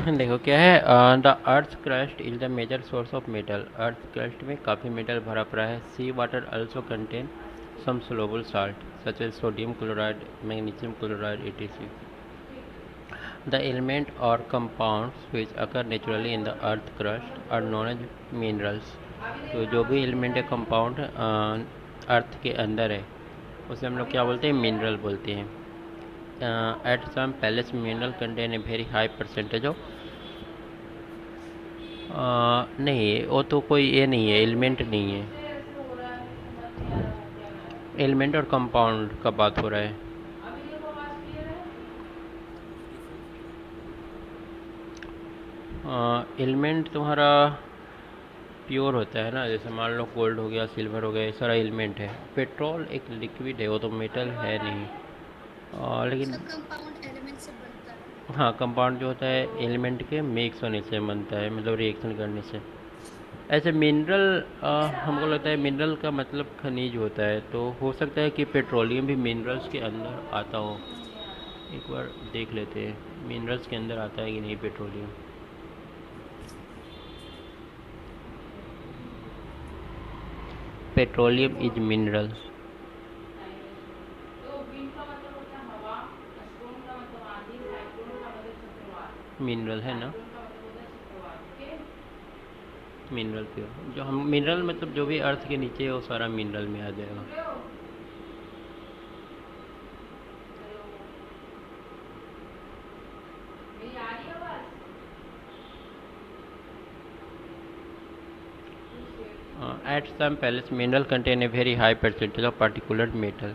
देखो क्या है, the earth crust is the major source of metal. Earth crust में काफ़ी मेटल भरा पड़ा है। Sea water also contain some soluble salt such as sodium chloride, magnesium chloride, etc. The element or compounds which occur naturally in the earth crust are known as minerals. तो जो भी element है, compound अर्थ के अंदर है, उसे हम लोग क्या बोलते हैं? मिनरल बोलते हैं। At some places mineral content a very high percentage of, नहीं वो तो कोई ये नहीं है, एलिमेंट नहीं है। एलिमेंट और कंपाउंड का बात हो रहा है। एलिमेंट तुम्हारा प्योर होता है ना, जैसे मान लो गोल्ड हो गया, सिल्वर हो गया, ये सारा एलिमेंट है। पेट्रोल एक लिक्विड है, वो तो मेटल है नहीं। लेकिन सब कंपाउंड एलिमेंट से बनता है। हाँ, कंपाउंड जो होता है एलिमेंट के मिक्स होने से बनता है, मतलब रिएक्शन करने से। ऐसे मिनरल, हमको लगता है मिनरल का मतलब खनिज होता है, तो हो सकता है कि पेट्रोलियम भी मिनरल्स के अंदर आता हो। एक बार देख लेते हैं मिनरल्स के अंदर आता है कि नहीं petroleum. Petroleum is mineral. Mineral है ना, मिनरल प्योर। जो हम मिनरल मतलब जो भी अर्थ के नीचे है वो सारा मिनरल में आ जाएगा। At some pellets, mineral contain a very high percentage of particulate metal,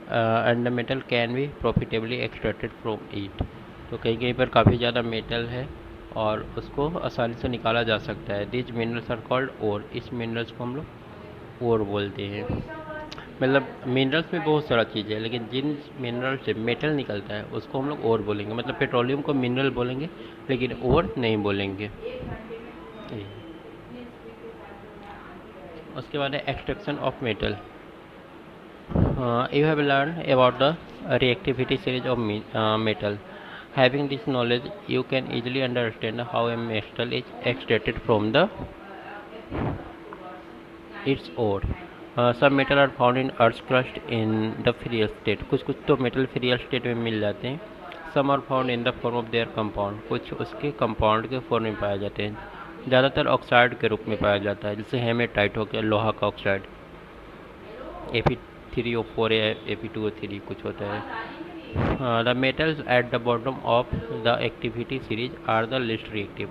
and the metal can be profitably extracted from it. तो कहीं कहीं पर काफ़ी ज़्यादा मेटल है और उसको आसानी से निकाला जा सकता है। दिज मिनरल्स आर कॉल्ड ओर। इस मिनरल्स को हम लोग ओर बोलते हैं। मतलब मिनरल्स में बहुत सारा चीज़ है, लेकिन जिन मिनरल से मेटल निकलता है उसको हम लोग ओर बोलेंगे। मतलब पेट्रोलियम को मिनरल बोलेंगे, लेकिन ओर नहीं बोलेंगे। उसके बाद है extraction of metal. You have learned about the reactivity series of metal. Having this knowledge, you can easily understand how a metal is extracted from the its ore. Some metal are found in earth's crust in the free state. कुछ कुछ तो metal free state में मिल जाते हैं। Some are found in the form of their compound. कुछ उसके compound के form में पाए जाते हैं। ज़्यादातर ऑक्साइड के रूप में पाया जाता है, जैसे हेमेटाइट हो गया, लोहा का ऑक्साइड। Fe3O4 या Fe2O3 कुछ होता है। The metals at the bottom of the activity series are the least reactive.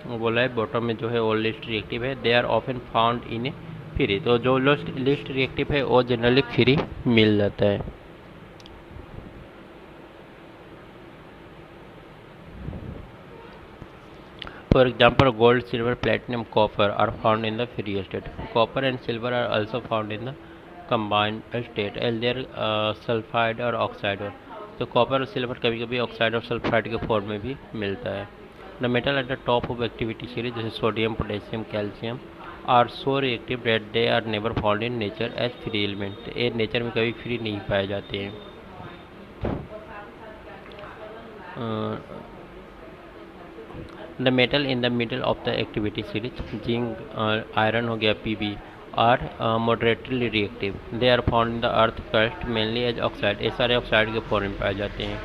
वो बोला है बॉटम में जो है वो लिस्ट रिएक्टिव है। They are often found in a free. तो जो लिस्ट रिएक्टिव है वो जनरली फ्री मिल जाता है। For example gold, silver, platinum, copper are found in the free state. Copper and silver are also found in the combined state as their sulphide और oxide. तो copper और silver कभी कभी ऑक्साइड और sulphide के फॉर्म में भी मिलता है। The metal at the top of activity series, जैसे sodium, potassium, calcium, are so reactive that they are never found in nature as free element. ये नेचर में कभी फ्री नहीं पाए जाते हैं। The metal in the middle of the activity series, zinc, iron हो गया, Pb, are moderately reactive. They are found in the earth crust mainly as oxide. ये सारे ऑक्साइड के फॉर्म में पाए जाते हैं,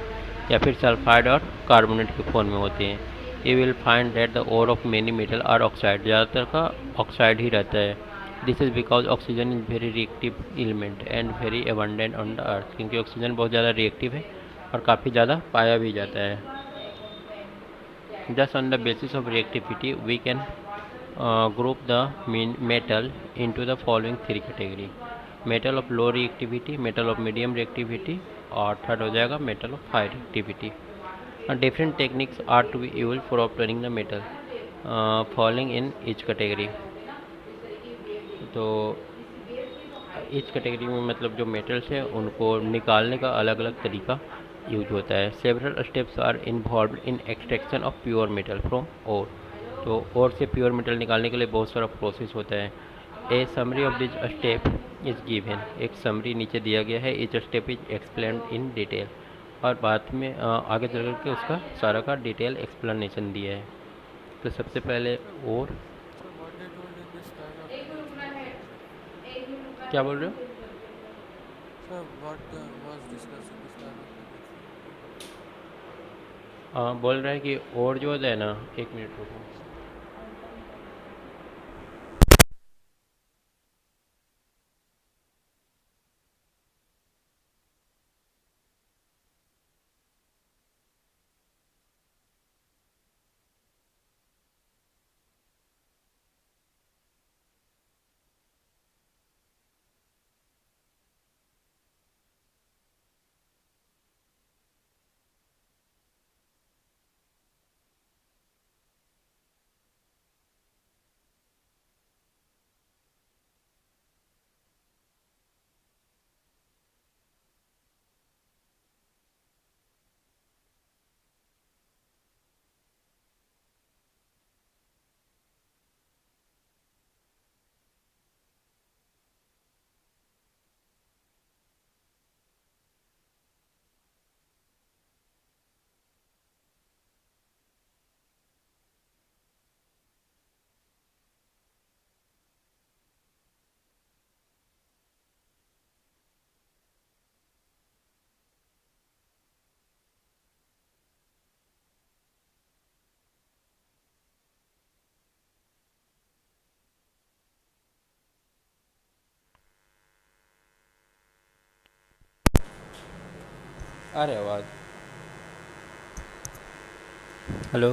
या फिर सल्फाइड और कार्बोनेट के फॉर्म में होते हैं। You will find that the ore of many metal are oxide. ज़्यादातर का ऑक्साइड ही रहता है। This is because oxygen is very reactive element and very abundant on the earth. क्योंकि ऑक्सीजन बहुत ज़्यादा रिएक्टिव है और काफ़ी ज़्यादा पाया भी जाता है। Thus, on the basis of reactivity, we can group the metal into the following three category: metal of low reactivity, metal of medium reactivity, और थर्ड हो जाएगा metal of high reactivity. Different techniques are to be used for obtaining the metal falling in each category. तो इस category में मतलब जो metals हैं उनको निकालने का अलग अलग तरीका यूज होता है। Several steps are involve in extraction of pure metal from ore. तो ओर से प्योर मेटल निकालने के लिए बहुत सारा प्रोसेस होता है। A summary of this step is given. एक समरी नीचे दिया गया है। Each step is explain in detail. और बाद में आगे चल कर के उसका सारा का डिटेल एक्सप्लेनेशन दिया है। तो सबसे पहले और So what they told in this paragraph can you explain in brief? क्या बोल रहे हो? So what was discussed in this paragraph can you explain in brief? बोल रहा है कि और जो होता है ना, एक मिनट रुको। अरे आवाज़, हेलो।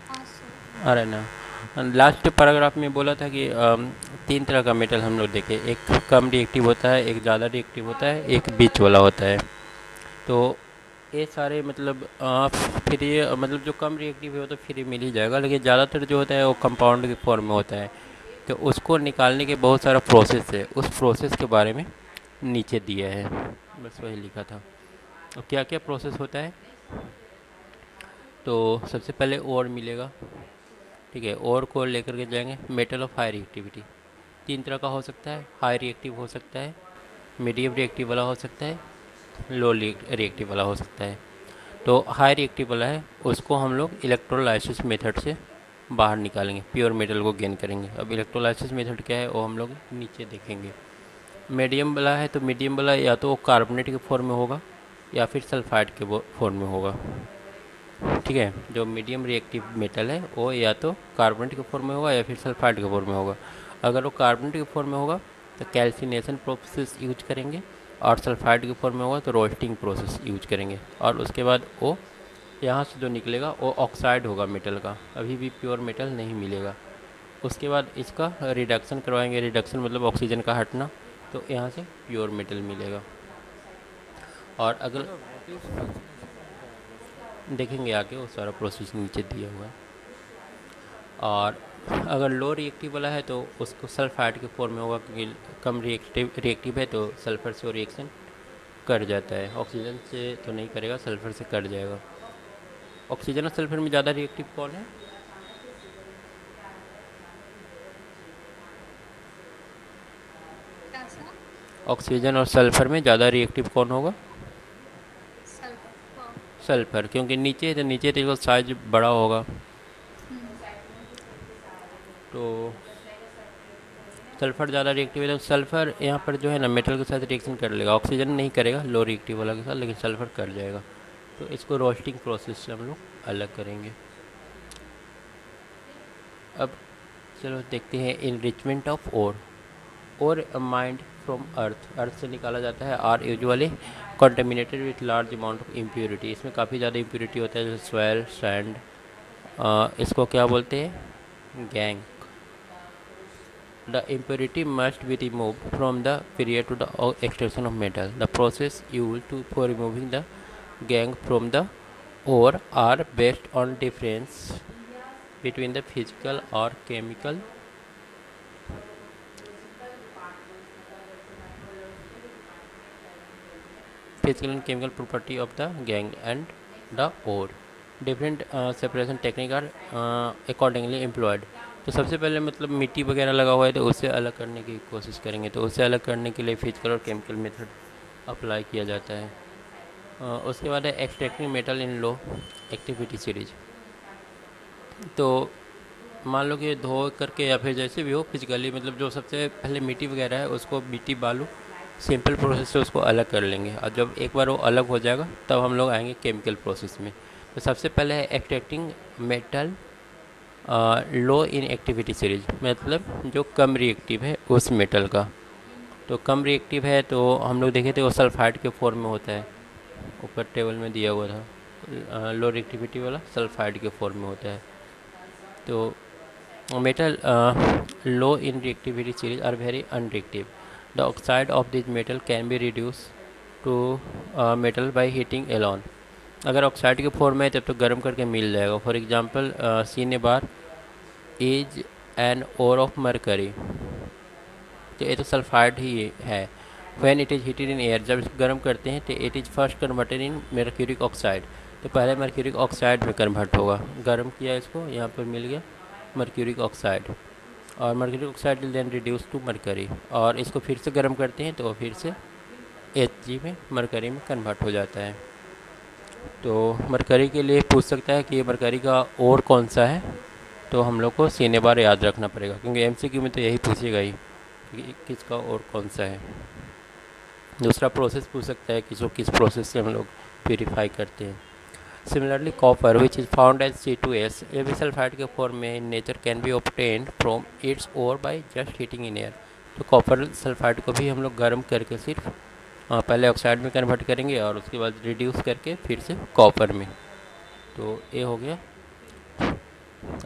हाँ सर। अरे ना, लास्ट पैराग्राफ में बोला था कि तीन तरह का मेटल हम लोग देखे। एक कम रिएक्टिव होता है, एक ज़्यादा रिएक्टिव होता है, एक बीच वाला होता है। तो ये सारे मतलब फ्री, मतलब जो कम रिएक्टिव है वो तो फ्री मिल ही जाएगा, लेकिन ज़्यादातर जो होता है वो कंपाउंड के फॉर्म में होता है। तो उसको निकालने के बहुत सारा प्रोसेस है, उस प्रोसेस के बारे में नीचे दिया है, बस वही लिखा था। और क्या क्या प्रोसेस होता है, तो सबसे पहले ओर मिलेगा। ठीक है, ओर को लेकर के जाएंगे। मेटल ऑफ हाई रिएक्टिविटी तीन तरह का हो सकता है। हाई रिएक्टिव हो सकता है, मीडियम रिएक्टिव वाला हो सकता है, लो रिएक्टिव वाला हो सकता है। तो हाई रिएक्टिव वाला है, उसको हम लोग इलेक्ट्रोलाइसिस मेथड से बाहर निकालेंगे, प्योर मेटल को गेन करेंगे। अब इलेक्ट्रोलाइसिस मेथड क्या है वो हम लोग नीचे देखेंगे। मीडियम वाला है, तो मीडियम वाला या तो कार्बोनेट के फॉर्म में होगा या फिर सल्फाइड के फॉर्म में होगा। ठीक है, जो मीडियम रिएक्टिव मेटल है वो या तो कार्बोनेट के फॉर्म में होगा या फिर सल्फाइड के फॉर्म में होगा। अगर वो कार्बोनेट के फॉर्म में होगा तो कैल्सिनेशन प्रोसेस यूज करेंगे, और सल्फाइड के फॉर्म में होगा तो रोस्टिंग प्रोसेस यूज करेंगे। और उसके बाद वो यहाँ से जो निकलेगा वो ऑक्साइड होगा मेटल का, अभी भी प्योर मेटल नहीं मिलेगा। उसके बाद इसका रिडक्शन करवाएंगे, रिडक्शन मतलब ऑक्सीजन का हटना, तो यहाँ से प्योर मेटल मिलेगा। और अगर So what is calcination in paragraph 2? देखेंगे आगे, वो सारा प्रोसेस नीचे दिया हुआ है। और अगर लो रिएक्टिव वाला है तो उसको सल्फाइड के फॉर्म में होगा, क्योंकि कम रिएक्टिव है तो सल्फर से वो रिएक्शन कर जाता है। ऑक्सीजन से तो नहीं करेगा, सल्फर से कर जाएगा। ऑक्सीजन और सल्फर में ज़्यादा रिएक्टिव कौन है? क्या सर? ऑक्सीजन और सल्फर में ज़्यादा रिएक्टिव कौन होगा? सल्फर। सल्फर, क्योंकि नीचे तो इसका साइज बड़ा होगा। तो सल्फर ज़्यादा रिएक्टिव है, तो सल्फर यहाँ पर जो है ना मेटल के साथ रिएक्शन कर लेगा। ऑक्सीजन नहीं करेगा लो रिएक्टिव वाला के साथ, लेकिन सल्फर कर जाएगा। तो इसको रोस्टिंग प्रोसेस से हम लोग अलग करेंगे। अब चलो देखते हैं enrichment of ore mined from earth से निकाला जाता है। Are usually contaminated with large amount of impurity, इसमें काफ़ी ज़्यादा इम्प्योरिटी होता है, जैसे स्वेल, सैंड। इसको क्या बोलते हैं? Gang. The impurity must be removed from the period to the extraction of metal. The process used for removing the gangue from the ore are based on difference between the physical and chemical property of the gangue and the ore. Different separation technique are accordingly employed. तो सबसे पहले मतलब मिट्टी वगैरह लगा हुआ है तो उससे अलग करने की कोशिश करेंगे। तो उससे अलग करने के लिए फिजिकल और केमिकल मेथड अप्लाई किया जाता है। उसके बाद है एक्सट्रैक्टिंग मेटल इन लो एक्टिविटी सीरीज। तो मान लो कि धो करके या फिर जैसे भी हो फिजिकली, मतलब जो सबसे पहले मिट्टी वगैरह है उसको मिट्टी बालू सिंपल प्रोसेस से उसको अलग कर लेंगे, और जब एक बार वो अलग हो जाएगा तब हम लोग आएंगे केमिकल प्रोसेस में। तो सबसे पहले है extracting metal low in activity series, मतलब जो कम रिएक्टिव है उस मेटल का। तो कम रिएक्टिव है तो हम लोग देखे थे वो सल्फाइड के फॉर्म में होता है, ऊपर टेबल में दिया हुआ था। लो रिएक्टिविटी वाला सल्फाइड के फॉर्म में होता है। तो metal low in reactivity series are very unreactive. The oxide of this metal can be reduced to metal by heating alone. अगर ऑक्साइड के फॉर्म में है तब तो गर्म करके मिल जाएगा। For example cinnabar is an ore of mercury, तो ये तो सल्फाइड ही है। When it is heated in air, जब इसको गर्म करते हैं तो it is first converted in mercuric oxide, तो पहले मर्क्यूरिक ऑक्साइड में कन्वर्ट होगा। गर्म किया इसको, यहाँ पर मिल गया मर्क्यूरिक ऑक्साइड, और mercuric oxide will then reduce to mercury, और इसको फिर से गर्म करते हैं तो फिर से Hg में मरकरी में कन्वर्ट हो जाता है। तो मरकरी के लिए पूछ सकता है कि ये मरकरी का और कौन सा है, तो हम लोग को सीने बार याद रखना पड़ेगा, क्योंकि एमसीक्यू में तो यही पूछेगा ही कि किसका और कौन सा है। दूसरा प्रोसेस पूछ सकता है कि किस प्रोसेस से हम लोग प्यूरीफाई करते हैं। Similarly copper which is found as C2S, ये भी सल्फाइड के फॉर्म में in nature can be obtained from its ore by just heating in air. तो कॉपर सल्फाइड को भी हम लोग गर्म करके सिर्फ पहले ऑक्साइड में कन्वर्ट करेंगे और उसके बाद रिड्यूस करके फिर से कॉपर में। तो ये हो गया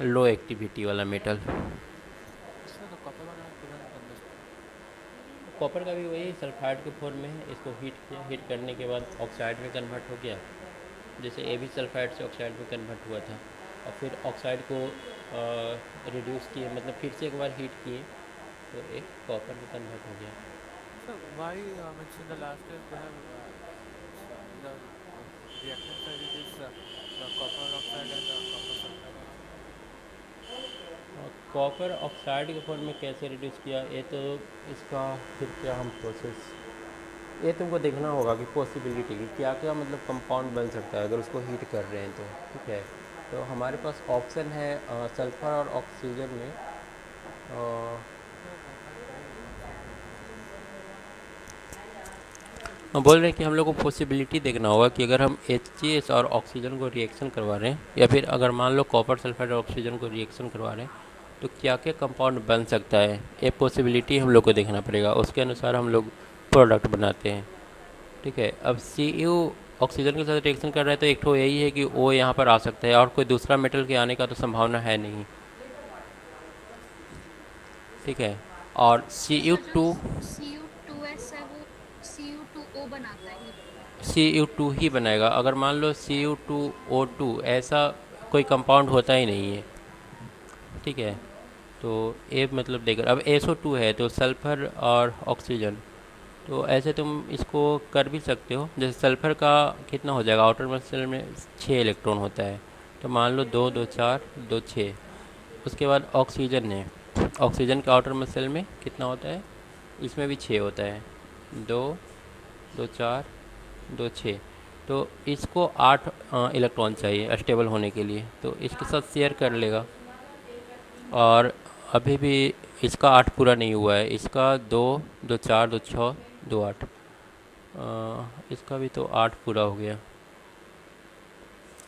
लो एक्टिविटी वाला metal. Sir, the copper one I couldn't understand. Copper का भी वही सल्फाइड के फॉर्म में है, इसको हीट किया, हीट करने के बाद ऑक्साइड में कन्वर्ट हो गया, जैसे ए भी सल्फाइड से ऑक्साइड में कन्वर्ट हुआ था, और फिर ऑक्साइड को रिड्यूस किए, मतलब फिर से एक बार हीट किए तो एक कॉपर में कन्वर्ट हो गया। So why means in the last step they have in the reactant side it is the copper oxide and the copper sulfide also. और कॉपर ऑक्साइड के फॉर्म में कैसे रिड्यूस किया, ये तो इसका फिर क्या हम प्रोसेस, ये तुमको देखना होगा कि पॉसिबिलिटी की क्या क्या मतलब कंपाउंड बन सकता है अगर उसको हीट कर रहे हैं तो। ठीक है, तो हमारे पास ऑप्शन है सल्फर और ऑक्सीजन में। Sir, I can't hear you. Once again repeat. हम बोल रहे हैं कि हम लोग को पॉसिबिलिटी देखना होगा कि अगर हम HCS और ऑक्सीजन को रिएक्शन करवा रहे हैं, या फिर अगर मान लो कॉपर सल्फाइड और ऑक्सीजन को रिएक्शन करवा रहे हैं, तो क्या क्या कंपाउंड बन सकता है, ये पॉसिबिलिटी हम लोग को देखना पड़ेगा, उसके अनुसार हम लोग प्रोडक्ट बनाते हैं। ठीक है, अब Cu ऑक्सीजन के साथ रिएक्शन कर रहा है तो एक तो यही है कि वो यहाँ पर आ सकता है, और कोई दूसरा मेटल के आने का तो संभावना है नहीं। ठीक है, और सर जो Cu2 Cu2S है वो Cu2O बनाता है हीट। Cu2 ही बनाएगा। अगर मान लो Cu2O2 ऐसा कोई कंपाउंड होता ही नहीं है। ठीक है, तो ये मतलब देखकर अब SO2 है तो सल्फ़र और ऑक्सीजन, तो ऐसे तुम इसको कर भी सकते हो। जैसे सल्फ़र का कितना हो जाएगा, आउटर मोस्ट में 6 इलेक्ट्रॉन होता है, तो मान लो 2 2 4 2 6। उसके बाद ऑक्सीजन है, ऑक्सीजन का आउटर मोस्ट में कितना होता है, इसमें भी 6 होता है, 2 2 4 2 6। तो इसको 8 इलेक्ट्रॉन चाहिए स्टेबल होने के लिए, तो इसके साथ शेयर कर लेगा। और अभी भी इसका 8 पूरा नहीं हुआ है, इसका 2 2 4 2 6 2 8, इसका भी तो 8 पूरा हो गया।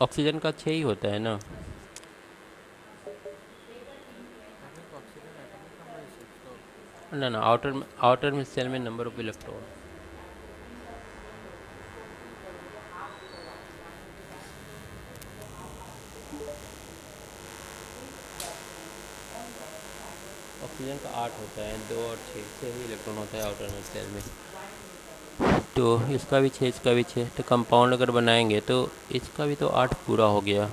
ऑक्सीजन का 6 ही होता है ना। I think oxygen atomic number is 6. So ना ना, आउटर में सेल में नंबर ऑफ इलेक्ट्रॉन। ऑक्सीजन का 8 होता है, 2 और 6 ही इलेक्ट्रॉन होता है आउटर में सेल में। तो इसका भी 6 इसका भी 6, तो कंपाउंड अगर बनाएंगे तो इसका भी तो 8 पूरा हो गया।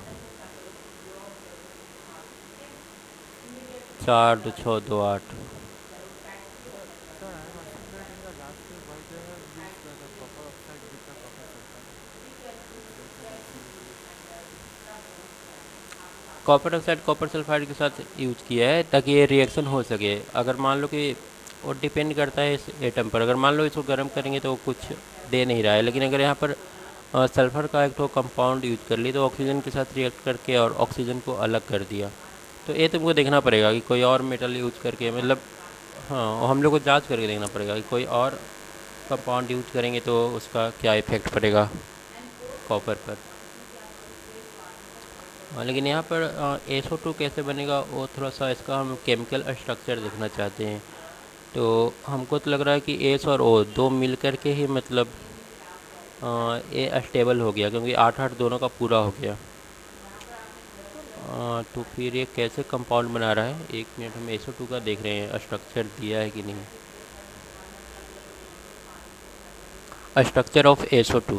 4 2 6 2 8। sir, I am asking that in the last step why they have used the copper oxide with the copper sulfide instead of Cu2S. Copper oxide copper sulphide के साथ यूज किया है ताकि ये रिएक्शन हो सके। अगर मान लो कि वो डिपेंड करता है इस एटम पर, अगर मान लो इसको गर्म करेंगे तो कुछ दे नहीं रहा है। लेकिन अगर यहाँ पर सल्फ़र का एक तो कंपाउंड यूज कर ली तो ऑक्सीजन के साथ रिएक्ट करके और ऑक्सीजन को अलग कर दिया। तो ये तुमको देखना पड़ेगा कि कोई और मेटल यूज करके, मतलब हाँ, और हम लोग को जांच करके देखना पड़ेगा कि कोई और कंपाउंड यूज करेंगे तो उसका क्या इफेक्ट पड़ेगा कॉपर पर। लेकिन यहाँ पर SO2 कैसे बनेगा, वो थोड़ा सा इसका हम केमिकल स्ट्रक्चर देखना चाहते हैं। तो हमको तो लग रहा है कि एस और ओ दो मिल कर के ही मतलब ये स्टेबल हो गया, क्योंकि 8-8 दोनों का पूरा हो गया। तो फिर ये कैसे कंपाउंड बना रहा है, 1 मिनट हम SO2 का देख रहे हैं स्ट्रक्चर दिया है कि नहीं। Structure of SO2।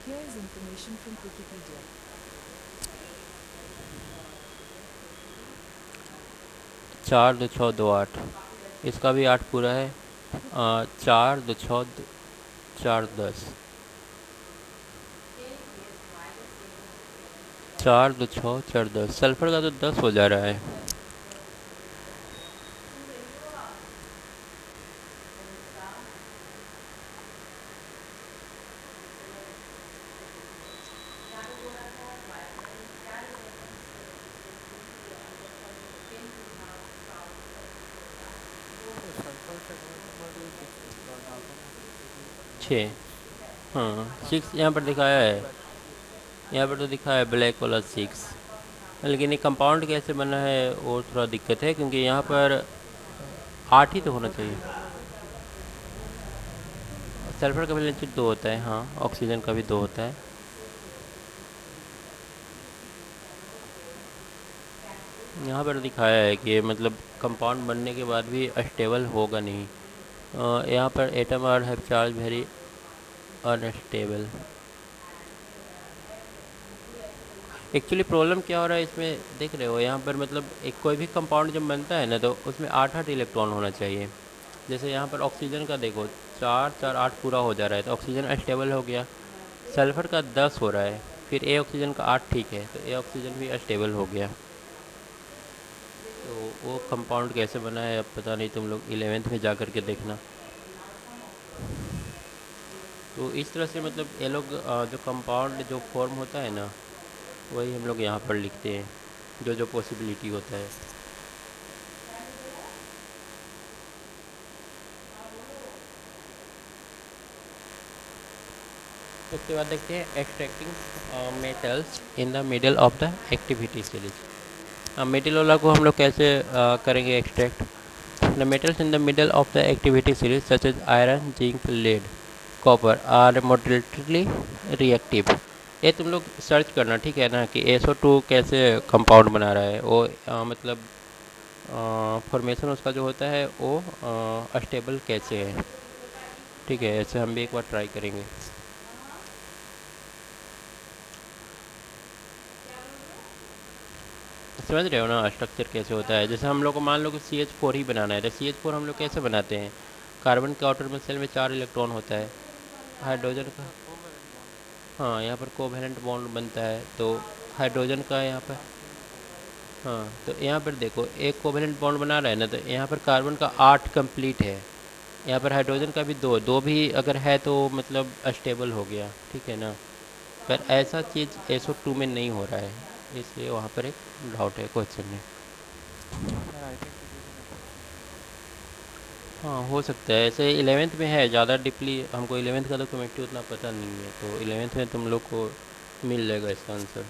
Here is information from Wikipedia. 4 2 6 2 8, इसका भी 8 पूरा है। 4 2 6 4 10, 4 2 6 4 10, सल्फर का तो 10 हो जा रहा है। तो सल्फर सेगमेंट नंबर जो 6 डालता हूँ, 6। 6। हाँ, हाँ, 6 यहाँ पर दिखाया है। ब्लैक। यहाँ पर तो दिखा है ब्लैक वाला 6। लेकिन ये कंपाउंड कैसे बना है वो थोड़ा दिक्कत है, क्योंकि यहाँ पर 8 ही तो होना चाहिए। सल्फर का वैलेंस 2 होता है, हाँ, ऑक्सीजन का भी 2 होता है। यहाँ पर दिखाया है कि मतलब कंपाउंड बनने के बाद भी स्टेबल होगा नहीं। यहाँ पर atom are have charge very unstable. Actually problem क्या हो रहा है इसमें देख रहे हो, यहाँ पर मतलब एक कोई भी कंपाउंड जब बनता है ना तो उसमें 8-8 इलेक्ट्रॉन होना चाहिए। जैसे यहाँ पर ऑक्सीजन का देखो 4 4 8 पूरा हो जा रहा है तो ऑक्सीजन स्टेबल हो गया। सल्फर का 10 हो रहा है, फिर ए ऑक्सीजन का 8, ठीक है, तो ए ऑक्सीजन भी स्टेबल हो गया। तो वो कंपाउंड कैसे बना है अब पता नहीं, तुम लोग 11th में जा कर के देखना। तो इस तरह से मतलब ये लोग जो कंपाउंड जो फॉर्म होता है ना वही हम लोग यहाँ पर लिखते हैं, जो जो पॉसिबिलिटी होता है। उसके बाद देखते हैं extracting metals in the middle of the activity series. Metal वाला को हम लोग कैसे करेंगे extract. The metals in the middle of the activity series such as iron, zinc, lead, copper are moderately reactive. ये तुम लोग सर्च करना, ठीक है ना, कि SO2 कैसे कंपाउंड बना रहा है वो, मतलब फॉर्मेशन उसका जो होता है वो स्टेबल कैसे है। ठीक है, ऐसे हम भी एक बार ट्राई करेंगे। समझ रहे हो ना स्ट्रक्चर कैसे होता है। जैसे हम लोग को मान लो कि CH4 ही बनाना है, तो CH4 हम लोग कैसे बनाते हैं। कार्बन के आउटर में सेल में 4 इलेक्ट्रॉन होता है, हाइड्रोजन का, कोवैलेंट बॉन्ड। हाँ, यहाँ पर कोवैलेंट बॉन्ड बनता है तो हाइड्रोजन का यहाँ पर, हाँ, तो यहाँ पर देखो एक कोवैलेंट बॉन्ड बना रहा है ना, तो यहाँ पर कार्बन का 8 कंप्लीट है, यहाँ पर हाइड्रोजन का भी 2 2 भी अगर है तो मतलब स्टेबल हो गया, ठीक है ना। पर ऐसा चीज़ SO2 में नहीं हो रहा है, इसलिए वहाँ पर एक डाउट है, क्वेश्चन है। यार I think it is an approximation. हाँ, हो सकता है ऐसे 11th में है, ज़्यादा डीपली हमको 11th का तो कमेंट्री उतना पता नहीं है, तो 11th में तुम लोग को मिल जाएगा इसका answer.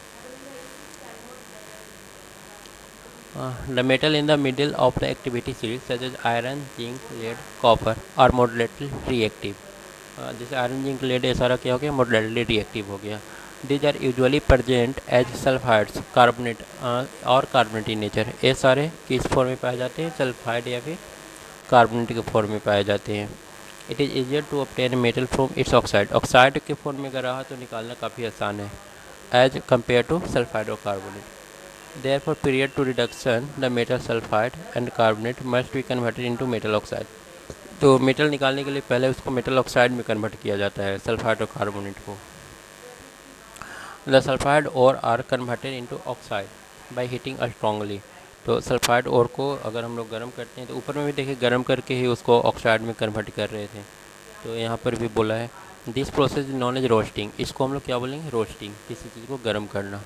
The metal in the middle of the activity series such as iron, zinc, lead, copper are moderately reactive. जैसे आयरन, जिंक, लेड, ये सारा क्या हो गया, moderately reactive हो गया। These are usually present as sulfides, carbonate और carbonate in nature। ये सारे किस फॉर्म में पाए जाते हैं, सल्फाइड या फिर कार्बोनेट के फॉर्म में पाए जाते हैं। It is easier to obtain metal from its oxide। Oxide के फॉर्म में अगर रहा तो निकालना काफ़ी आसान है एज कम्पेयर टू सल्फाइड और carbonate. Therefore, period to reduction, the metal sulfide and carbonate must be converted into metal oxide। तो मेटल निकालने के लिए पहले उसको मेटल ऑक्साइड में कन्वर्ट किया जाता है, सल्फाइड और कार्बोनेट को। The sulphide ore are converted into oxide by heating strongly. तो सल्फाइड ओर को अगर हम लोग गर्म करते हैं तो ऊपर में भी देखिए गर्म करके ही उसको ऑक्साइड में कन्वर्ट कर रहे थे। तो यहाँ पर भी बोला है this process is known as roasting, इसको हम लोग क्या बोलेंगे, रोस्टिंग, किसी चीज़ को गर्म करना।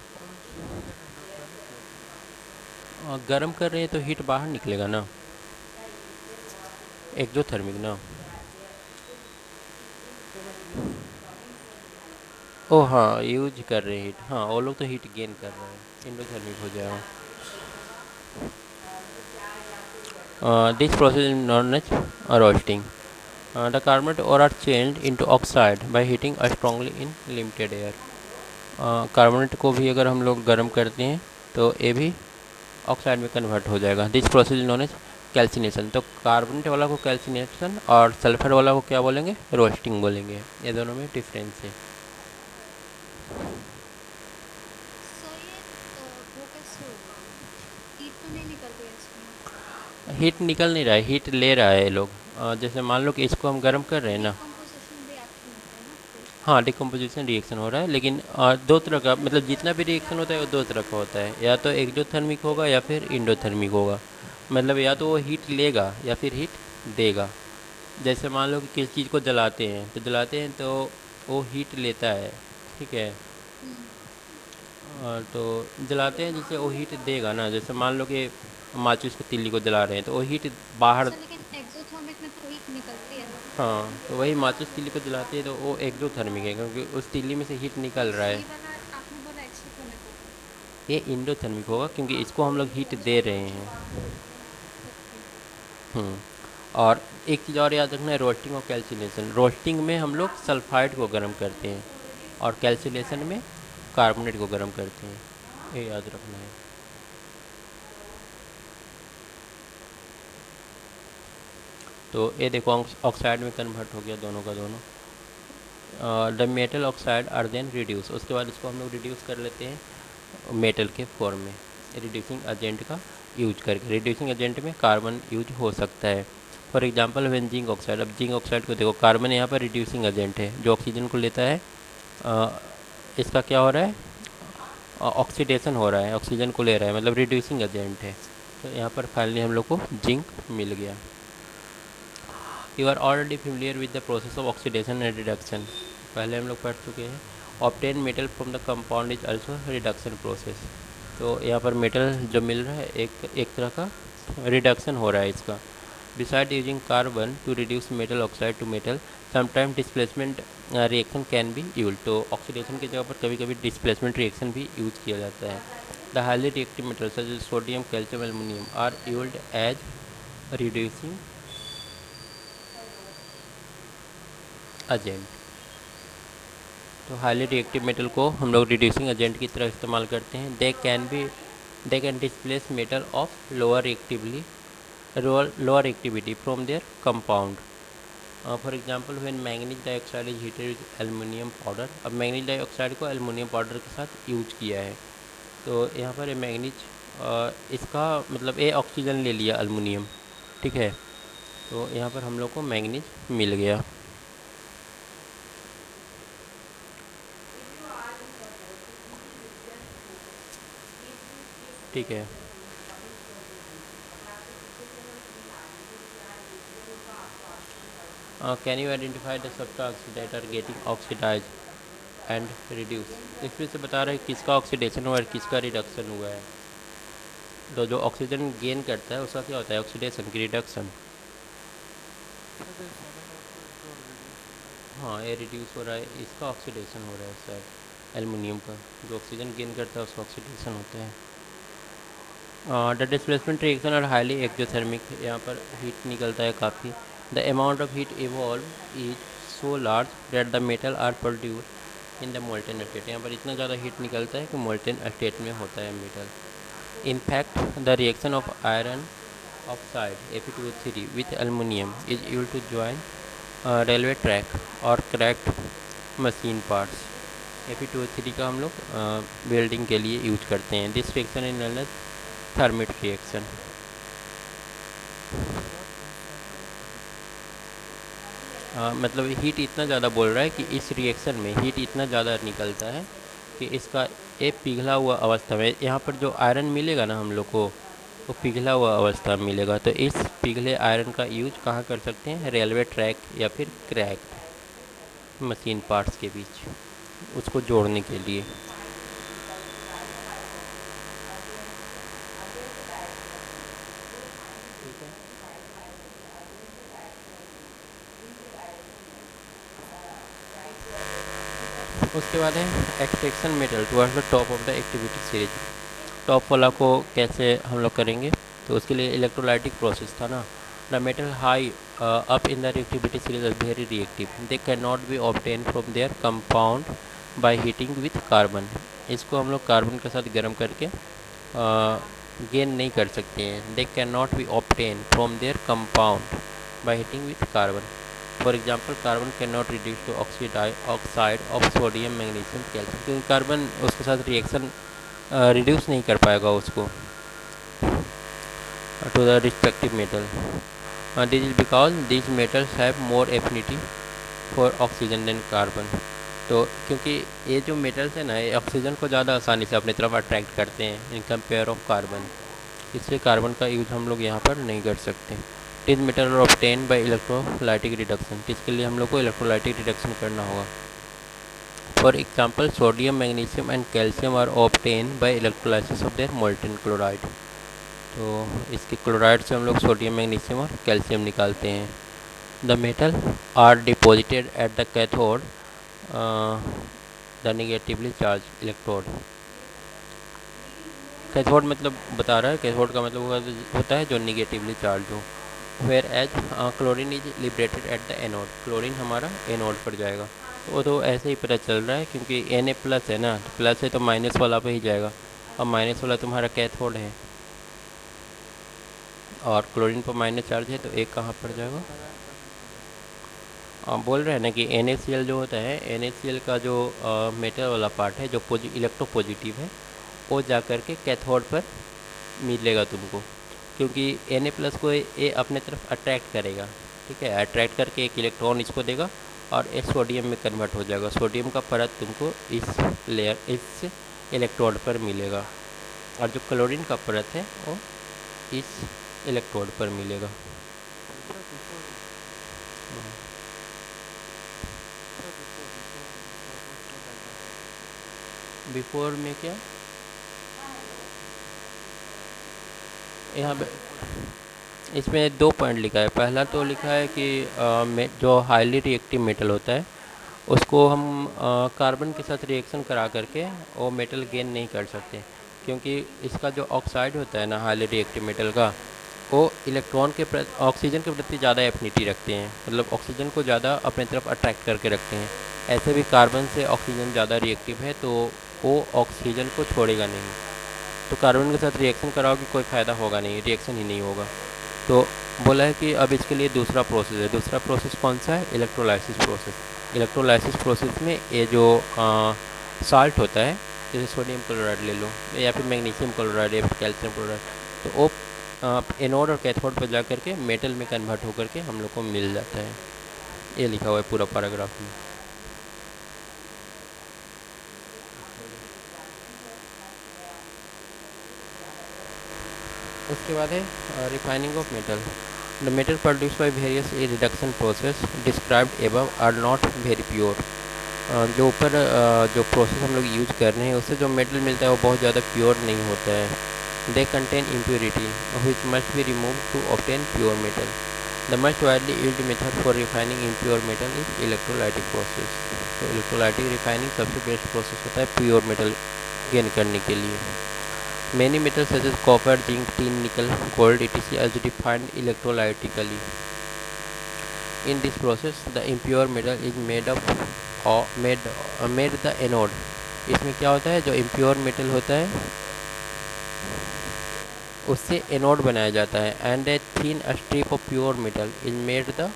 और उसको वी कैन एंडोथर्मिक रोस्टिंग। गर्म कर रहे हैं तो हीट बाहर निकलेगा ना, एक्जोथर्मिक ना। ओ हाँ, यूज कर रहे हैं हीट, हाँ वो लोग तो हीट गेन कर रहे हैं, इंडोथर्मिक हो जाएगा। This process is known as roasting. The carbonate ore are changed into oxide by heating strongly in limited air. Carbonate को भी अगर हम लोग गर्म करते हैं तो ये भी ऑक्साइड में कन्वर्ट हो जाएगा। This process is known as calcination. तो कार्बोनेट वाला को कैल्सिनेशन और सल्फर वाला को क्या बोलेंगे, रोस्टिंग बोलेंगे। ये दोनों में डिफरेंस है। सो ये वो कैसे होगा? हीट तो नहीं निकल रही है इसमें। हीट निकल नहीं रहा है, हीट ले रहा है ये लोग। जैसे मान लो कि इसको हम गर्म कर रहे हैं ना, डिकम्पोजिशन रिएक्शन होता है ना फिर। हाँ डिकम्पोजिशन रिएक्शन हो रहा है, लेकिन दो तरह का, मतलब जितना भी रिएक्शन होता है वो दो तरह का होता है, या तो एक्जोथर्मिक होगा या फिर इंडोथर्मिक होगा। मतलब या तो वो हीट लेगा या फिर हीट देगा। जैसे मान लो कि किसी चीज़ को जलाते हैं तो वो हीट लेता है, ठीक है। तो जलाते हैं जिससे वो हीट देगा ना, जैसे मान लो कि माचिस की तीली को जला रहे हैं तो वो हीट बाहर। अच्छा, लेकिन एक्सोथर्मिक में तो हीट निकलती है ना। हाँ, तो वही माचिस तीली को जलाते हैं तो वो एक्जोथर्मिक है, क्योंकि उस तीली में से हीट निकल रहा है। ये वाला आपने बोला एक्सोथर्मिक होगा। ये इंडोथर्मिक होगा क्योंकि इसको हम लोग हीट दे रहे हैं। ओके। हम्म। और एक चीज़ और याद रखना है, रोस्टिंग और कैल्सिनेशन। रोस्टिंग में हम लोग सल्फाइड को गर्म करते हैं और कैल्सिनेशन में कार्बोनेट को गर्म करते हैं, ये याद रखना है। तो ये देखो ऑक्साइड में कन्वर्ट हो गया दोनों का दोनों। The metal oxide are then reduce, उसके बाद इसको हम लोग रिड्यूस कर लेते हैं मेटल के फॉर्म में, रिड्यूसिंग एजेंट का यूज करके। रिड्यूसिंग एजेंट में कार्बन यूज हो सकता है। For example when zinc oxide, अब जिंक ऑक्साइड को देखो, कार्बन यहाँ पर रिड्यूसिंग एजेंट है जो ऑक्सीजन को लेता है। इसका क्या हो रहा है, ऑक्सीडेशन हो रहा है, ऑक्सीजन को ले रहा है, मतलब रिड्यूसिंग एजेंट है। तो यहाँ पर फाइनली हम लोग को जिंक मिल गया। You are already familiar with the process of oxidation and reduction, पहले हम लोग पढ़ चुके हैं। Obtain metal from the compound is also reduction process. तो यहाँ पर मेटल जो मिल रहा है एक तरह का रिडक्शन हो रहा है इसका। Beside using carbon to reduce metal oxide to metal, sometime displacement reaction can be use. तो ऑक्सीडेशन की जगह पर कभी कभी डिस्प्लेसमेंट रिएक्शन भी यूज किया जाता है। The highly reactive metal such as sodium, calcium, aluminium are used as reducing agent. तो हाईली रिएक्टिव मेटल को हम लोग रिड्यूसिंग एजेंट की तरह इस्तेमाल करते हैं। They can displace metal of lower activity from their compound. For example when manganese dioxide is heated with aluminium powder. अब मैंगनीज डाइऑक्साइड को एल्युमिनियम पाउडर के साथ यूज किया है, तो यहाँ पर मैंगनीज इसका मतलब ये ऑक्सीजन ले लिया एल्युमिनियम, ठीक है। तो यहाँ पर हम लोग को मैंगनीज मिल गया। ठीक है। Can you identify the substance that are getting oxidise and reduce. इसमें से बता रहे हैं किसका ऑक्सीडेशन हुआ है और किसका रिडक्शन हुआ है। तो जो ऑक्सीजन गेन करता है उसका क्या होता है, ऑक्सीडेशन की reduction. So there is someone also जो reduce हो रहा है। हाँ, ये रिड्यूस हो रहा है, इसका ऑक्सीडेशन हो रहा है शायद एल्युमिनियम का। जो ऑक्सीजन गेन करता है उसका ऑक्सीडेशन होता है। The displacement reaction are highly exothermic, यहाँ पर हीट निकलता है काफ़ी। The amount of heat evolve is so large that the metal are produce in the molten state. यहाँ पर इतना ज़्यादा हीट निकलता है कि मोल्टेन स्टेट में होता है metal. In fact, the reaction of iron oxide Fe2O3 with aluminum is able to join railway track or cracked machine parts। Fe2O3 का हम लोग वेल्डिंग के लिए यूज करते हैं। This reaction is known as thermite reaction. So what means मतलब heat इतना ज़्यादा बोल रहा है कि इस रिएक्शन में हीट इतना ज़्यादा निकलता है कि इसका एक पिघला हुआ अवस्था में, यहाँ पर जो आयरन मिलेगा ना हम लोग को, वो पिघला हुआ अवस्था में मिलेगा। तो इस पिघले आयरन का यूज कहाँ कर सकते हैं? रेलवे ट्रैक या फिर क्रैक मशीन पार्ट्स के बीच उसको जोड़ने के लिए। ठीक है। उसके बाद है extraction metal towards the top of the activity series. Top वाला को कैसे हम लोग करेंगे? तो उसके लिए इलेक्ट्रोलाइटिक प्रोसेस था ना। The metal high up in the reactivity series are very reactive, they can not be obtain from their compound by heating with carbon. इसको हम लोग कार्बन के साथ गर्म करके गेन नहीं कर सकते हैं। They can not be obtain from their compound by heating with carbon. For example carbon can not reduce to oxide of sodium magnesium calcium, क्योंकि कार्बन उसके साथ रिएक्शन रिड्यूस नहीं कर पाएगा उसको to the respective metal. This is because these metals have more affinity for oxygen than carbon. तो क्योंकि ये जो मेटल्स है ना, ये ऑक्सीजन को ज़्यादा आसानी से अपनी तरफ अट्रैक्ट करते हैं इन कंपेयर ऑफ कार्बन, इसलिए कार्बन का यूज हम लोग यहाँ पर नहीं कर सकते। This metal are obtain by electrolytic reduction, इसके लिए हम लोग को इलेक्ट्रोलाइटिक रिडक्शन करना होगा। For example sodium magnesium and calcium are obtain by electrolysis of their molten chloride. तो इसके क्लोराइड से हम लोग सोडियम मैग्नीशियम और कैल्शियम निकालते हैं। The metal are deposited at the cathode the negatively charge electrode. Cathode मतलब बता रहा है, कैथोड का मतलब होता है जो निगेटिवली चार्ज हो। Whereas chlorine is liberated at the anode, chlorine हमारा एनोड पर जाएगा। तो वो तो ऐसे ही पता चल रहा है क्योंकि Na+ है ना, तो प्लस है तो माइनस वाला पे ही जाएगा, और माइनस वाला तुम्हारा कैथोड है और क्लोरीन पर माइनस चार्ज है, तो एक कहाँ पर जाएगा? बोल रहे हैं ना कि NaCl जो होता है, NaCl का जो मेटल वाला पार्ट है जो इलेक्ट्रोपॉजिटिव है, वो जा कर के कैथोड पर मिलेगा तुमको, क्योंकि Na+ को ये अपने तरफ अट्रैक्ट करेगा। ठीक है, अट्रैक्ट करके एक इलेक्ट्रॉन इसको देगा और ये सोडियम में कन्वर्ट हो जाएगा। सोडियम का परत तुमको इस इलेक्ट्रोड पर मिलेगा, और जो क्लोरीन का परत है वो इस इलेक्ट्रोड पर मिलेगा। बिफोर में क्या यहाँ पे इसमें 2 पॉइंट लिखा है। पहला तो लिखा है कि जो हाईली रिएक्टिव मेटल होता है उसको हम कार्बन के साथ रिएक्शन करा करके वो मेटल गेन नहीं कर सकते, क्योंकि इसका जो ऑक्साइड होता है ना हाईली रिएक्टिव मेटल का, वो इलेक्ट्रॉन के प्रति ऑक्सीजन के प्रति ज़्यादा एफिनिटी रखते हैं, मतलब ऑक्सीजन को ज़्यादा अपनी तरफ अट्रैक्ट करके रखते हैं। ऐसे भी कार्बन से ऑक्सीजन ज़्यादा रिएक्टिव है, तो वो ऑक्सीजन को छोड़ेगा नहीं। तो कार्बन के साथ रिएक्शन कराओगे कोई फ़ायदा होगा नहीं, रिएक्शन ही नहीं होगा। तो बोला है कि अब इसके लिए दूसरा प्रोसेस है। दूसरा प्रोसेस कौन सा है? Electrolysis process. इलेक्ट्रोलाइसिस प्रोसेस में ये जो साल्ट होता है, जैसे सोडियम क्लोराइड ले लो या फिर मैग्नीशियम क्लोराइड या फिर कैल्शियम क्लोराइड, तो वो एनोड और कैथोड पर जा करके मेटल में कन्वर्ट होकर के हम लोग को मिल जाता है। ये लिखा हुआ है पूरा पैराग्राफ में। उसके बाद है refining of metal. The metal produce by various reduction process described above are not very pure. जो ऊपर जो प्रोसेस हम लोग यूज कर रहे हैं उससे जो मेटल मिलता है वो बहुत ज़्यादा प्योर नहीं होता है। They contain impurity which must be removed to obtain pure metal. The most widely used method for refining impure metal is electrolytic process. तो इलेक्ट्रोलाइटिक रिफाइनिंग सबसे बेस्ट प्रोसेस होता है प्योर मेटल गेन करने के लिए। Many metals such as copper, zinc, tin, nickel, gold, etc. are refined electrolytically. In this process, the impure metal is made the anode. इसमें क्या होता है, जो impure metal होता है उससे एनोड बनाया जाता है, and a thin strip of pure metal is made the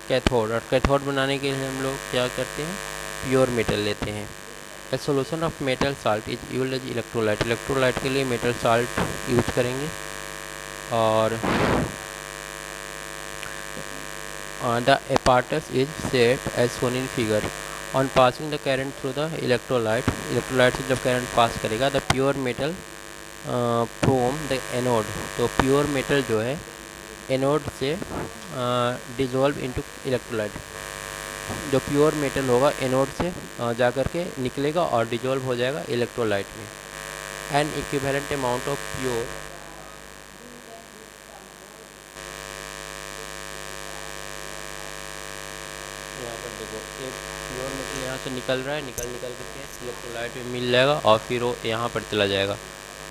cathode. और कैथोड बनाने के लिए हम लोग क्या करते हैं, प्योर मेटल लेते हैं। A solution of metal salt is used as electrolyte. Electrolyte के लिए मेटल साल्ट यूज करेंगे। और the apparatus is set as shown in figure. On passing the current through the electrolyte, electrolyte से जब current pass करेगा the pure metal from the anode, तो pure metal जो है एनोड से डिजोल्व इनटू इलेक्ट्रोलाइट, जो प्योर मेटल होगा anode से जा कर के निकलेगा और डिजोल्व हो जाएगा इलेक्ट्रोलाइट में। N equivalent amount of pure, यहाँ पर देखो एक प्योर मेटल यहाँ से निकल रहा है, निकल निकल करके इलेक्ट्रोलाइट में मिल जाएगा और फिर वो यहाँ पर चला जाएगा,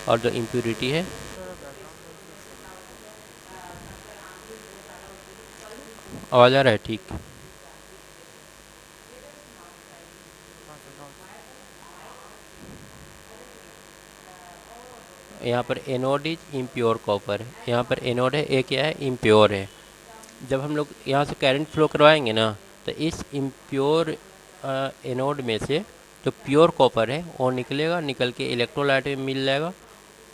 और जो इम्प्योरिटी है। थोड़ा बैकग्राउंड नॉइस है, सॉरी फॉर दैट। आवाज़ आ रहा है ठीक? हाँ सर, नाउ इट्स ओके। यहाँ पर एनोड इज इम्प्योर कॉपर, यहाँ पर एनोड है, एक क्या है इम्प्योर है। जब हम लोग यहाँ से करंट फ्लो करवाएंगे ना, तो इस इम्प्योर एनोड में से जो प्योर कॉपर है वो निकलेगा, निकल के इलेक्ट्रोलाइट में मिल जाएगा,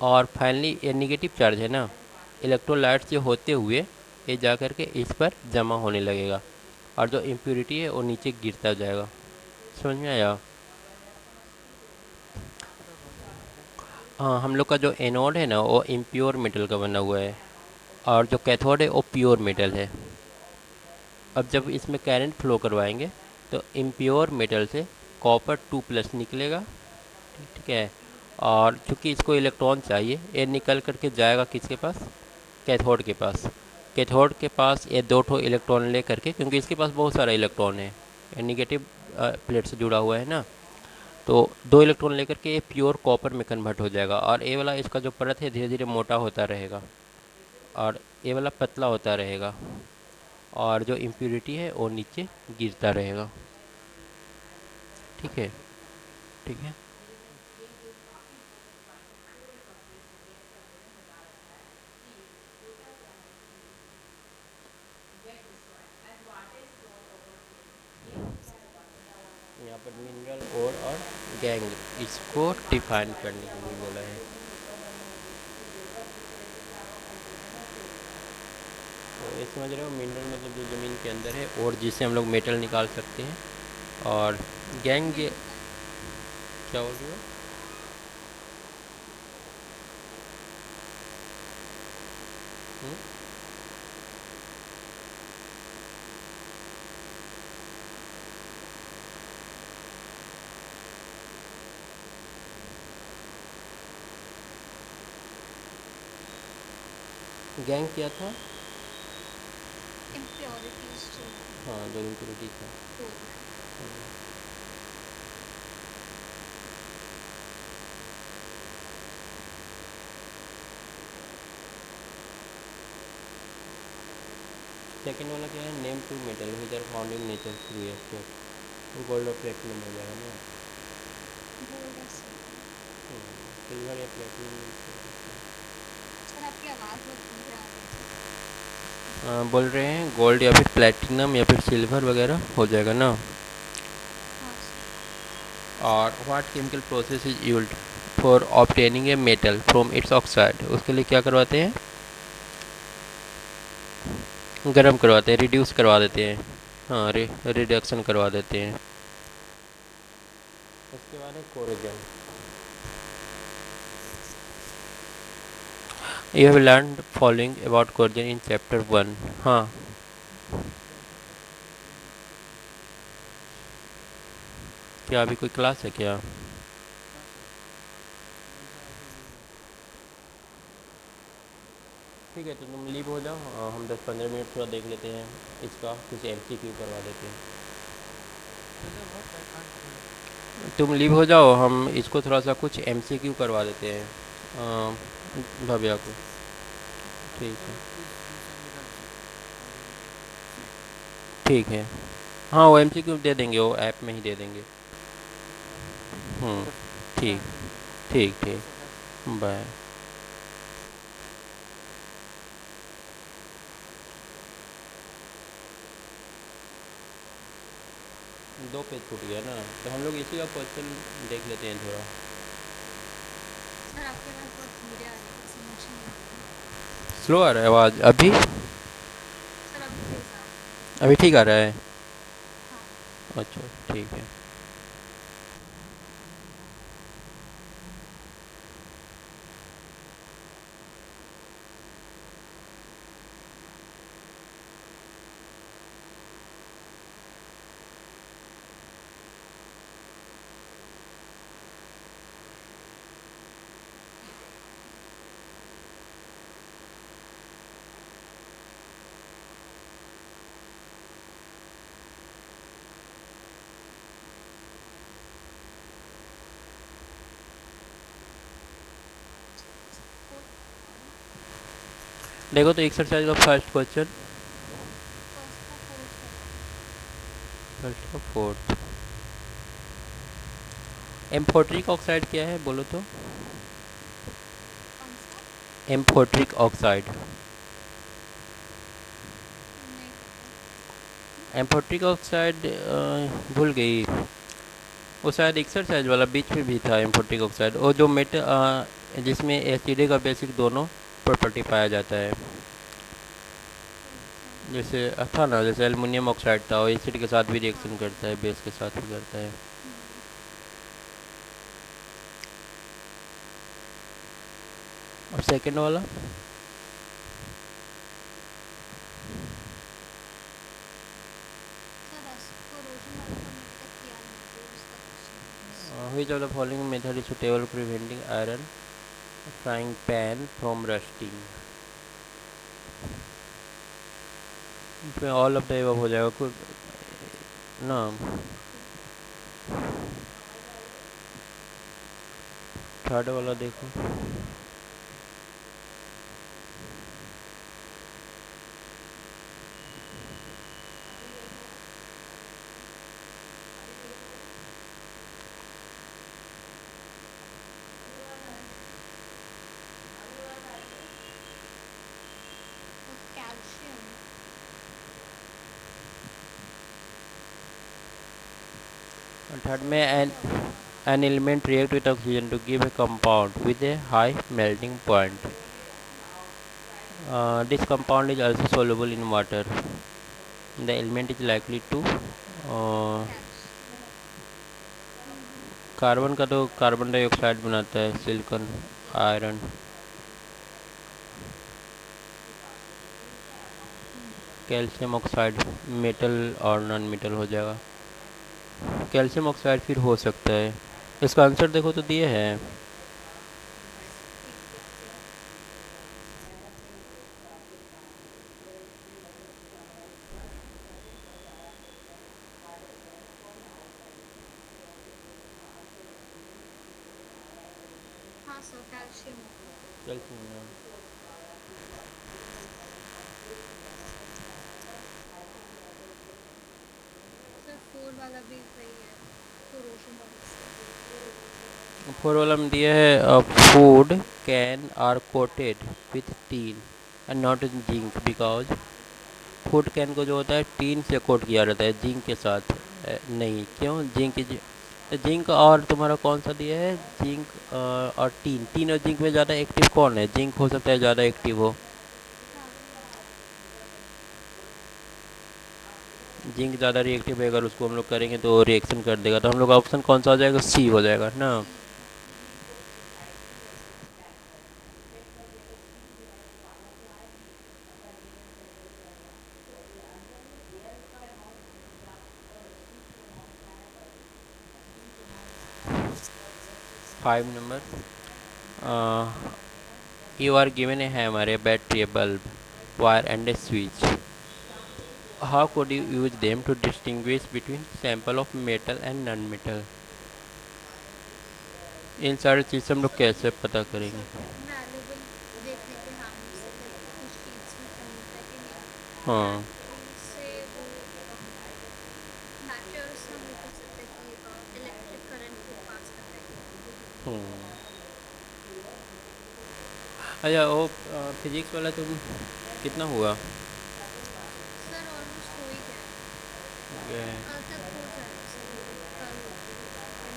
और फाइनली ये निगेटिव चार्ज है ना, इलेक्ट्रोलाइट से होते हुए ये जा कर के इस पर जमा होने लगेगा, और जो इम्प्योरिटी है वो नीचे गिरता जाएगा। समझ में आया? थोड़ा वॉइस ब्रेक है। हाँ, हम लोग का जो एनोड है ना वो इम्प्योर मेटल का बना हुआ है, और जो कैथोड है वो प्योर मेटल है। अब जब इसमें करंट फ्लो करवाएंगे तो इम्प्योर मेटल से कॉपर 2+ निकलेगा, ठीक है, और चूँकि इसको इलेक्ट्रॉन चाहिए, ये निकल करके जाएगा किसके पास, कैथोड के पास। कैथोड के पास ये 2 इलेक्ट्रॉन ले करके, क्योंकि इसके पास बहुत सारा इलेक्ट्रॉन है, ये निगेटिव प्लेट से जुड़ा हुआ है ना, तो 2 इलेक्ट्रॉन लेकर के ये प्योर कॉपर में कन्वर्ट हो जाएगा, और ये वाला इसका जो परत है धीरे धीरे मोटा होता रहेगा, और ये वाला पतला होता रहेगा, और जो इम्प्योरिटी है वो नीचे गिरता रहेगा। ठीक है, ठीक है। यहाँ पर मिनरल और गैंग, इसको डिफाइन करने के लिए बोला है। तो ये समझ रहे हो, मिनरल मतलब जो ज़मीन के अंदर है और जिससे हम लोग मेटल निकाल सकते हैं, और गैंग ये क्या बोल रही हो? हम्म? गैंग क्या था? इम्प्योरिटीज जो हाँ, जो इम्प्योरिटी था। वो सेकेंड वाला क्या है, name two metal which are found in nature through estate, gold और प्लेटिनम हो जाएगा ना। गोल्ड और सिल्वर। सिल्वर या प्लेटिनम मिल सकता है। सर आपकी आवाज़ बहुत धीरे आ रही है। बोल रहे हैं गोल्ड या फिर प्लेटिनम या फिर सिल्वर वगैरह हो जाएगा ना। हाँ सर। और what chemical process is used for obtaining a metal from its oxide, उसके लिए क्या करवाते हैं, गर्म करवाते हैं, रिड्यूस करवा देते हैं। हाँ, रिडक्शन करवा देते हैं। उसके बाद है corrosion. You have learned following about corrosion in chapter 1। हाँ, क्या अभी कोई क्लास है क्या? हाँ सर, वैसा अभी लीव है। ठीक है, तो तुम लीव हो जाओ, हम 10-15 मिनट थोड़ा देख लेते हैं, इसका कुछ MCQ करवा देते हैं। Brother what, I can't hear. तुम लीव हो जाओ, हम इसको थोड़ा सा कुछ MCQ करवा देते हैं भव्या को। ठीक है, sir please please send me the MCQ, I will see it. ठीक है। हाँ, वो MCQ दे देंगे, वो ऐप में ही दे देंगे। हम्म, ठीक, थैंक यू ब्रदर। ठीक, थैंक यू ठीक। So much. बाय। दो पेज छूट गया ना, तो हम लोग इसी का क्वेश्चन देख लेते हैं थोड़ा। सर आपकी आवाज़ बहुत धीरे आ रही है, समझ नहीं आ रहा है। स्लो आ रहा है आवाज़ अभी? सर अभी तेज़ आ रही है। अभी ठीक आ रहा है? हाँ। अच्छा, ठीक है। देखो तो एक्सरसाइज का फर्स्ट क्वेश्चन, फर्स्ट का फोर्थ है। फर्स्ट का फोर्थ। एम्फोटरिक ऑक्साइड क्या है बोलो तो? कौन सा? Amphoteric oxide. नहीं पता। एम्फोटरिक ऑक्साइड भूल गई। वो शायद एक्सरसाइज वाला बीच में भी था एम्फोटिक ऑक्साइड, और जो जिसमें एसिडिक और बेसिक दोनों प्रॉपर्टी पाया जाता है। अच्छा। जैसे था ना, जैसे एल्युमिनियम ऑक्साइड था, वो एसिड के साथ भी हाँ रिएक्शन हाँ। करता है, बेस के साथ भी करता है। और सेकंड वाला? सर कोरोजन वाला तो मैंने तक किया नहीं है, तो उसका question. Which of the following method is suitable preventing iron frying pan from rusting? इसमें ऑल ऑफ द एबव हो जाएगा कुछ ना। थर्ड वाला देखो। तो कैल्शियम। और थर्ड में फोर्थ क्या होगा? an element react with oxygen to give a compound with a high melting point. This compound is also soluble in water. The element is likely to calcium. Carbon का तो carbon dioxide बनाता है, silicon, iron. Calcium oxide metal और non metal हो जाएगा। Calcium oxide फिर हो सकता है। इसका आंसर देखो तो दिए है। एक देखते हैं। हाँ सर, कैल्शियम होगा। कैल्शियम। सर फोर वाला भी वही है, कोरोजन वाला से। फोर वाला में दिया है food can are coated with tin and not zinc because food can को जो होता है टीन से कोट किया रहता है, जिंक के साथ नहीं। क्यों? जिंक और तुम्हारा कौन सा दिया है? जिंक और टीन। टीन और जिंक में ज़्यादा एक्टिव कौन है? जिंक हो सकता है ज़्यादा एक्टिव हो। हाँ। जिंक ज़्यादा रिएक्टिव है, अगर उसको हम लोग करेंगे तो रिएक्शन कर देगा। तो हम लोग का ऑप्शन कौन सा हो जाएगा? सी हो जाएगा ना। सी। 5 number. You are given a hammer, a battery, a bulb, wire and a switch. How could you use them to distinguish between sample of metal and non-metal? इन सारी चीज़ से हम लोग कैसे पता करेंगे? सर वैल्यूबल देखने के हम से लाइक कुछ चीज़ में कन्वर्ट है कि नहीं। हाँ। बैटरी से वो बैटरी से हम ये पूछ सकते हैं कि इलेक्ट्रिक करंट को पास करता है कि नहीं। अच्छा, वो फिजिक्स वाला तुम कितना हुआ? सर ऑलमोस्ट हो ही गया है। ये कल तक हो जाएगा सर, मतलब कल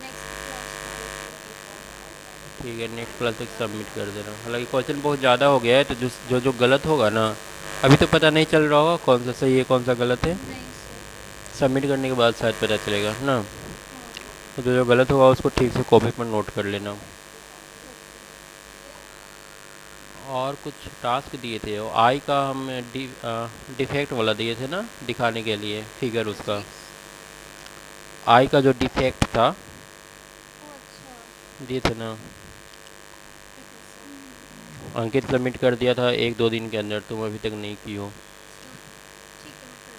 नेक्स्ट क्लास वाले को देख लेंगे। ठीक है, नेक्स्ट क्लास तक सबमिट कर देना। हालांकि क्वेश्चन बहुत ज़्यादा हो गया है, तो जो जो गलत होगा ना, अभी तो पता नहीं चल रहा होगा कौन सा सही है कौन सा गलत है। नहीं सर। सबमिट करने के बाद शायद पता चलेगा ना। हाँ। तो जो जो गलत होगा उसको ठीक से कॉपी पर नोट कर लेना। ओके। और कुछ टास्क दिए थे, वो आई का हम डिफेक्ट वाला दिए थे ना, दिखाने के लिए फिगर उसका। जी। आई का जो डिफेक्ट था ओ अच्छा। दिए थे ना। ठीक है सर। अंकित सबमिट कर दिया था 1-2 दिन के अंदर, तुम अभी तक नहीं की हो। ठीक है, मैं कर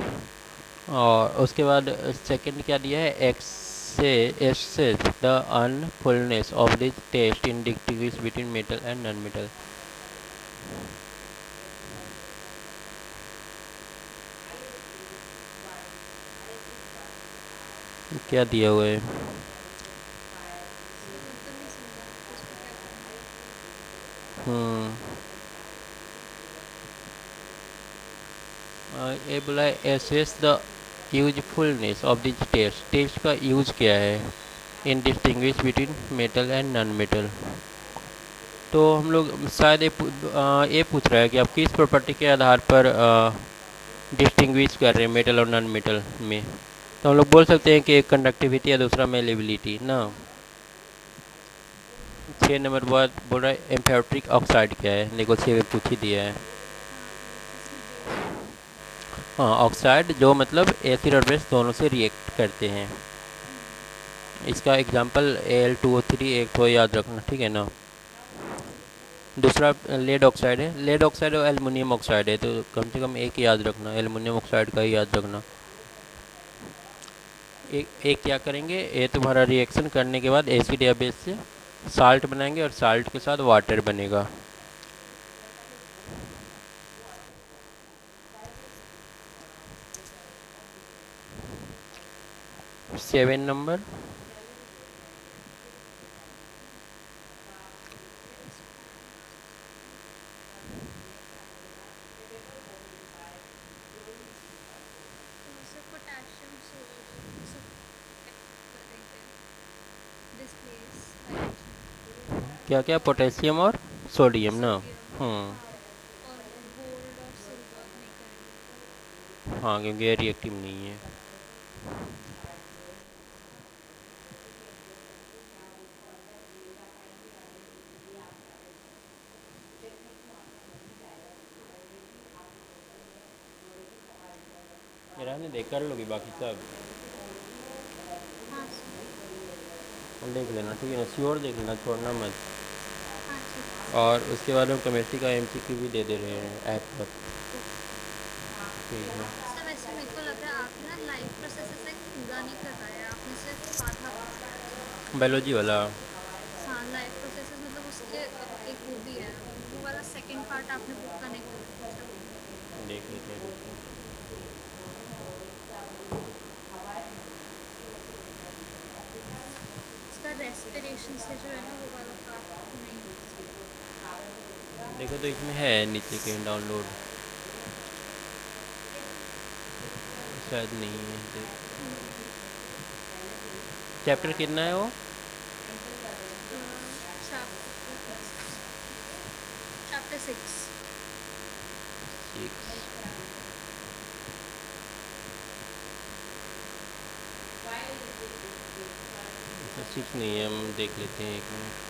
दूँगी। और उसके बाद सेकंड क्या दिया है? X assess the unfullness of this test in distinguish between metal and non-metal. क्या दिया हुआ है? सर मतलब नहीं समझा उसको क्या करना है। हम्म ये बोला है assess the usefulness of this test. Test का यूज क्या है in distinguish between metal and non metal. तो हम लोग शायद ये पूछ रहा है कि आप किस प्रॉपर्टी के आधार पर डिस्टिंग्विश कर रहे हैं मेटल और नॉन मेटल में। तो हम लोग बोल सकते हैं कि एक कंडक्टिविटी या दूसरा मेलेबिलिटी ना। 6 नंबर बाद बोल रहा है एम्फेटिक ऑक्साइड क्या है, देखो 6 में पूछ ही दिया है। हाँ जिसमें बेस हो। हाँ ऑक्साइड जो मतलब एसिड और बेस दोनों से रिएक्ट करते हैं। इसका एग्जांपल Al2O3 एक तो याद रखना, ठीक है ना। दूसरा लेड ऑक्साइड है। लेड ऑक्साइड और एल्युमिनियम ऑक्साइड है, तो कम से कम एक याद रखना, एल्युमिनियम ऑक्साइड का ही याद रखना। एक क्या करेंगे, ये तुम्हारा रिएक्शन करने के बाद एसिड या बेस से साल्ट बनाएंगे और साल्ट के साथ वाटर बनेगा। 7 नंबर तो सर पोटेशियम सब करेंगे डिस्प्लेस हाइड्रोजन क्या क्या, पोटेशियम और सोडियम ना। सोडियम। हम्म हाँ और गोल्ड और सिल्वर नहीं करेंगे। हाँ क्योंकि ये रिएक्टिव नहीं है। रहने दे, कर लोगी बाकी सब हाँ सर। देख लेना, ठीक है ना। श्योर देख लेना, छोड़ना मत। हाँ ठीक है और सर। उसके बाद हम केमिस्ट्री का एमसीक्यू भी दे रहे हैं ऐप पर। ओके। ठीक है। सर वैसे मेरे को लग रहा है आपने ना लाइफ प्रोसेसेस एक पूरा नहीं करवाया, आपने सिर्फ आधा पढ़ाया है। बायोलॉजी वाला। हाँ लाइफ प्रोसेसेस मतलब उसके एक वो भी है, वो वाला सेकंड पार्ट आपने बुक का नहीं कराया था। देख लेते हैं रुको। इसका रेस्पिरेशन से जो है ना वो वाला पार्ट नहीं है इसमें। देखो तो इसमें है नीचे कहीं डाउनलोड, शायद नहीं है। चैप्टर कितना है वो? चैप्टर 6। 6। 6 नहीं है, हम देख लेते हैं 1 मिनट।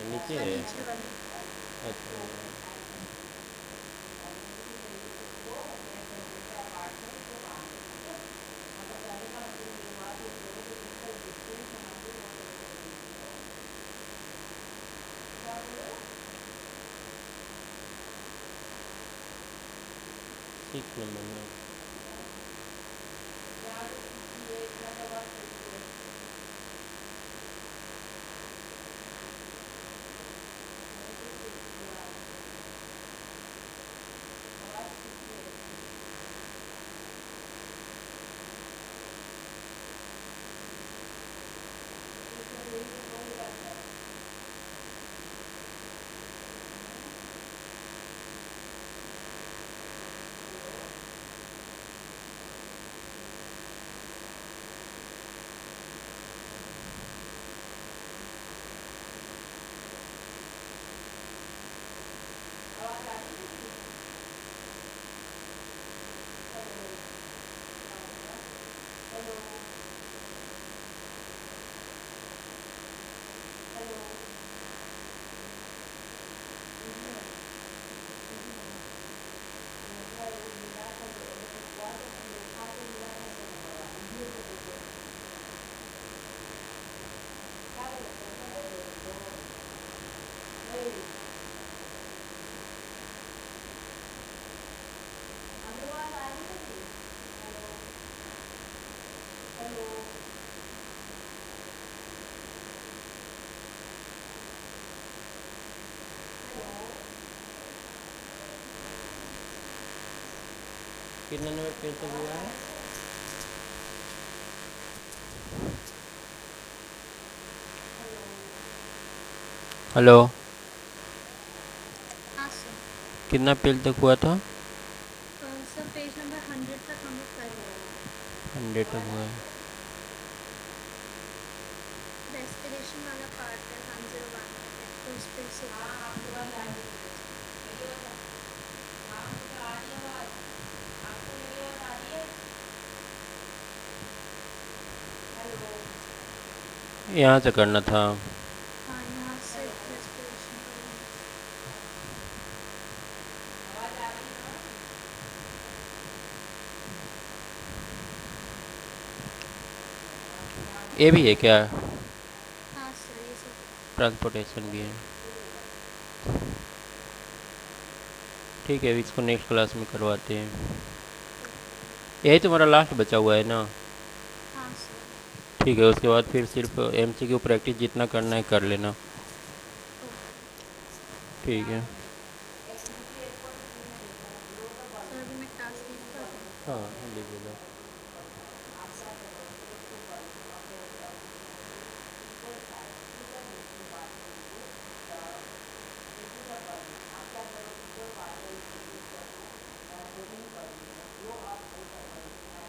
नीचे सर है। नीचे वाले। अच्छा। सिक्स नंबर में। कितने नंबर पेज तक हुआ है? हेलो, हाँ सर। कितना पेज तक हुआ था? सर पेज नंबर 100 तक हम लोग कर रहे 100 तक हुआ है। हैं। रेस्पिरेशन वाला पार्ट है 101 में, तो उस पे से यहाँ से करना था। हाँ यहाँ से रेस्पिरेशन करेंगे। ये भी है क्या? हाँ सर ये सब। ट्रांसपोर्टेशन भी है। ठीक है, इसको नेक्स्ट क्लास में करवाते हैं। यही तुम्हारा लास्ट बचा हुआ है ना? हाँ सर। ठीक है, उसके बाद फिर सिर्फ MCQ प्रैक्टिस जितना करना है कर लेना। ओके ठीक है। सर, अभी मैं टास्क लीव कर दूँ। हाँ, लीजिएगा।